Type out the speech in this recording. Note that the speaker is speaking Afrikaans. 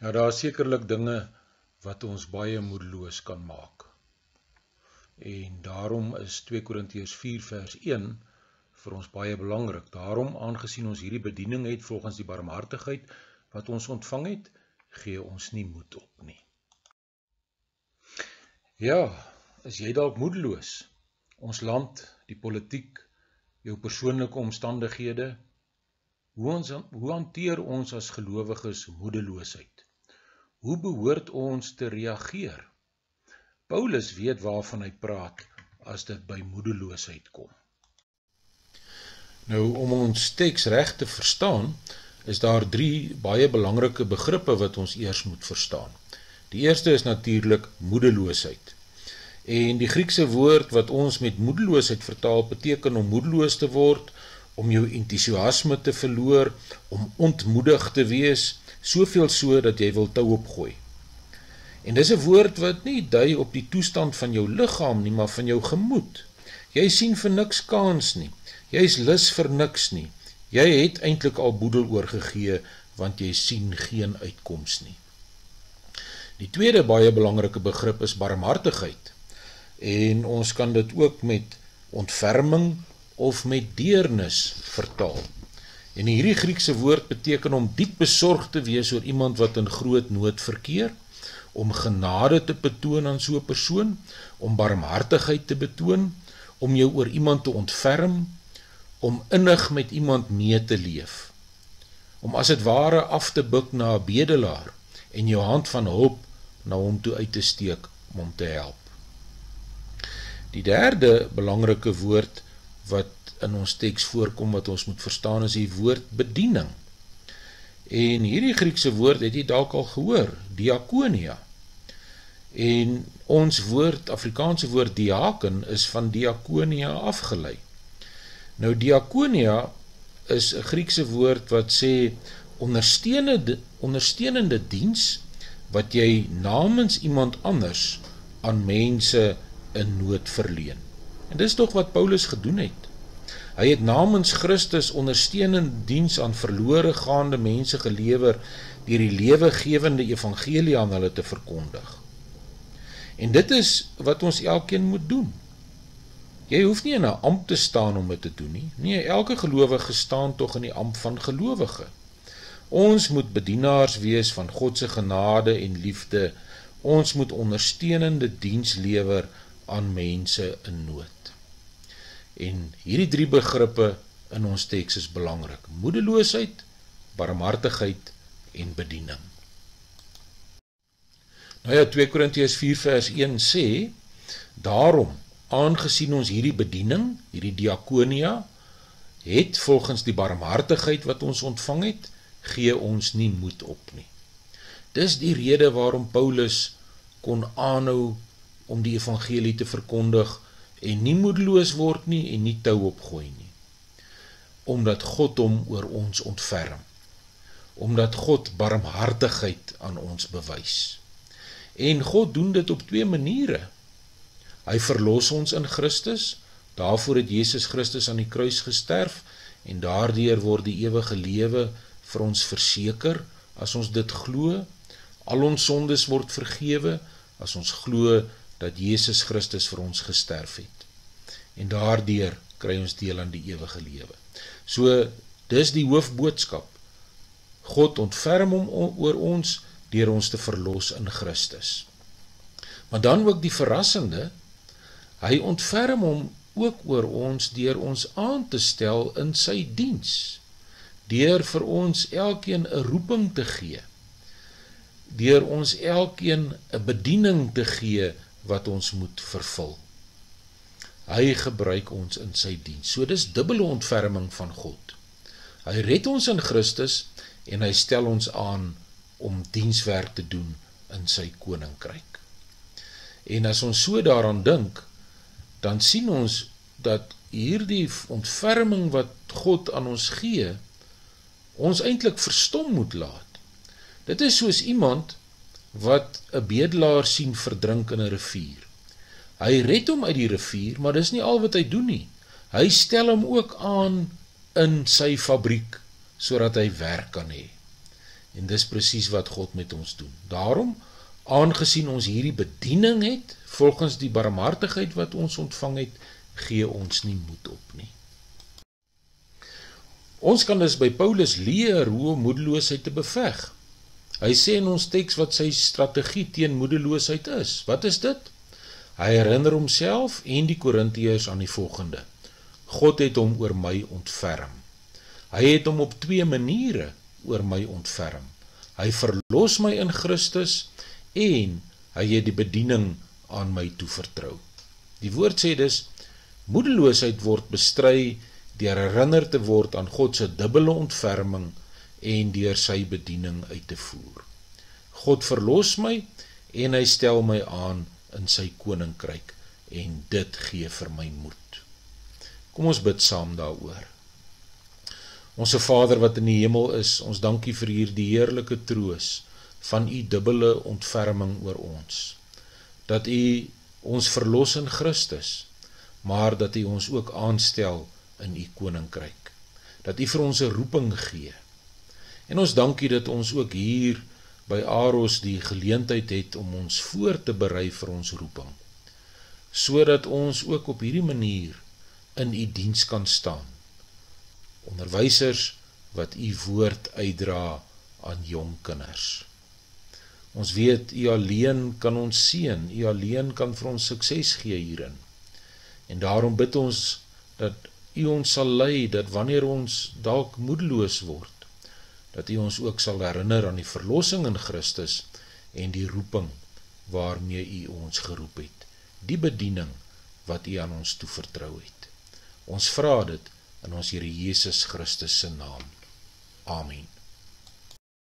Ja, daar is sekerlik dinge wat ons baie moedeloos kan maak. En daarom is 2 Korintiërs 4 vers 1 vir ons baie belangrik. Daarom, aangesien ons hierdie bediening het volgens die barmhartigheid wat ons ontvang het, gee ons nie moed op nie. Ja, is jy dalk moedeloos? Ons land, die politiek, jou persoonlike omstandighede, hoe hanteer ons as gelowiges moedeloosheid? Hoe behoort ons te reageer? Paulus weet waarvan hy praat as dit by moedeloosheid kom. Nou, om ons teks reg te verstaan, is daar 3 baie belangrike begrippe wat ons eers moet verstaan. Die eerste is natuurlik moedeloosheid. En die Griekse woord wat ons met moedeloosheid vertaal, beteken om moedeloos te word, om jou entoesiasme te verloor, om ontmoedig te wees, soveel so dat jy wil tou opgooi. En dis 'n woord wat nie dui op die toestand van jou liggaam nie, maar van jou gemoed. Jy sien vir niks kans nie, jy is lus vir niks nie, jy het eintlik al boedel oorgegee, want jy sien geen uitkoms nie. Die tweede baie belangrike begrip is barmhartigheid, en ons kan dit ook met ontferming of met deernis vertaal. En hierdie Griekse woord beteken om diep besorg te wees oor iemand wat in groot nood verkeer, om genade te betoon aan so 'n persoon, om barmhartigheid te betoon, om jou oor iemand te ontferm, om innig met iemand mee te leef, om as het ware af te buk na 'n bedelaar en jou hand van hulp na hom toe uit te steek om hom te help. Die derde belangrike woord wat in ons teks voorkom wat ons moet verstaan is die woord bediening. En hierdie Griekse woord het jy dalk al gehoor, diakonia. En ons woord, Afrikaanse woord diaken, is van diakonia afgelei. Nou diakonia is 'n Griekse woord wat sê ondersteunende diens wat jy namens iemand anders aan mense in nood verleen. En dis tog wat Paulus gedoen het. Hy het namens Christus ondersteunende diens aan verlore gaande mense gelewer deur die lewegewende evangelie aan hulle te verkondig. En dit is wat ons elkeen moet doen. Jy hoef nie in 'n ampt te staan om dit te doen nie. Nee, elke gelowige staan tog in die ampt van gelowige. Ons moet bedienaars wees van God se genade en liefde. Ons moet ondersteunende diens lewer aan mense in nood. En hierdie 3 begrippe in ons teks is belangrik. Moedeloosheid, barmhartigheid en bediening. Nou ja, 2 Korintiërs 4 vers 1 sê, daarom, aangesien ons hierdie bediening, hierdie diakonia, het volgens die barmhartigheid wat ons ontvang het, gee ons nie moed op nie. Dis die rede waarom Paulus kon aanhou om die evangelie te verkondig en nie moedeloos word nie en nie tou opgooi nie. Omdat God hom oor ons ontferm. Omdat God barmhartigheid aan ons bewys. En God doen dit op 2 maniere. Hy verlos ons in Christus, daarvoor het Jesus Christus aan die kruis gesterf, en daardeur word die ewige lewe vir ons verseker, as ons dit glo. Al ons sondes word vergewe, as ons glo dat Jesus Christus vir ons gesterf het. En daardeur kry ons deel aan die ewige lewe. So, dis die hoofboodskap. God ontferm hom oor ons, deur ons te verlos in Christus. Maar dan ook die verrassende, hy ontferm hom ook oor ons, deur ons aan te stel in sy diens, deur vir ons elkeen 'n roeping te gee, deur ons elkeen 'n bediening te gee, wat ons moet vervul. Hy gebruik ons in sy diens. So dis dubbele ontferming van God. Hy red ons in Christus en hy stel ons aan om dienswerk te doen in sy koninkryk. En as ons so daaraan dink, dan sien ons dat hierdie ontferming wat God aan ons gee, ons eintlik verstom moet laat. Dit is soos iemand wat 'n bedelaar sien verdrink in 'n rivier. Hy red hom uit die rivier, maar dis nie al wat hy doen nie. Hy stel hom ook aan in sy fabriek, sodat hy werk kan hê. En dis presies wat God met ons doen. Daarom, aangesien ons hierdie bediening het, volgens die barmhartigheid wat ons ontvang het, gee ons nie moed op nie. Ons kan dus by Paulus leer hoe om moedeloosheid te beveg. Hy sê in ons teks wat sy strategie teen moedeloosheid is. Wat is dit? Hy herinner homself en die Korintiërs aan die volgende. God het hom oor my ontferm. Hy het hom op 2 maniere oor my ontferm. Hy verlos my in Christus en hy het die bediening aan my toevertrou. Die woord sê dus, moedeloosheid word bestry deur herinner te word aan God se dubbele ontferming en deur sy bediening uit te voer. God verlos my en hy stel my aan in sy koninkryk en dit gee vir my moed. Kom ons bid saam daaroor. Onse Vader wat in die hemel is, ons dankie vir hierdie heerlike troos van u dubbele ontferming oor ons. Dat u ons verlos in Christus, maar dat u ons ook aanstel in u koninkryk. Dat u vir ons 'n roeping gee. En ons dankie dat ons ook hier by Aros die geleentheid het om ons voor te berei vir ons roeping, sodat ons ook op hierdie manier in u diens kan staan. Onderwysers wat u woord uitdra aan jong kinders. Ons weet, u alleen kan ons seën, u alleen kan vir ons sukses gee hierin. En daarom bid ons dat u ons sal lei, dat wanneer ons dalk moedeloos word, dat u ons ook sal herinner aan die verlossing in Christus en die roeping waarmee u ons geroep het, die bediening wat u aan ons toevertrou het. Ons vra dit in ons Here Jesus Christus se naam. Amen.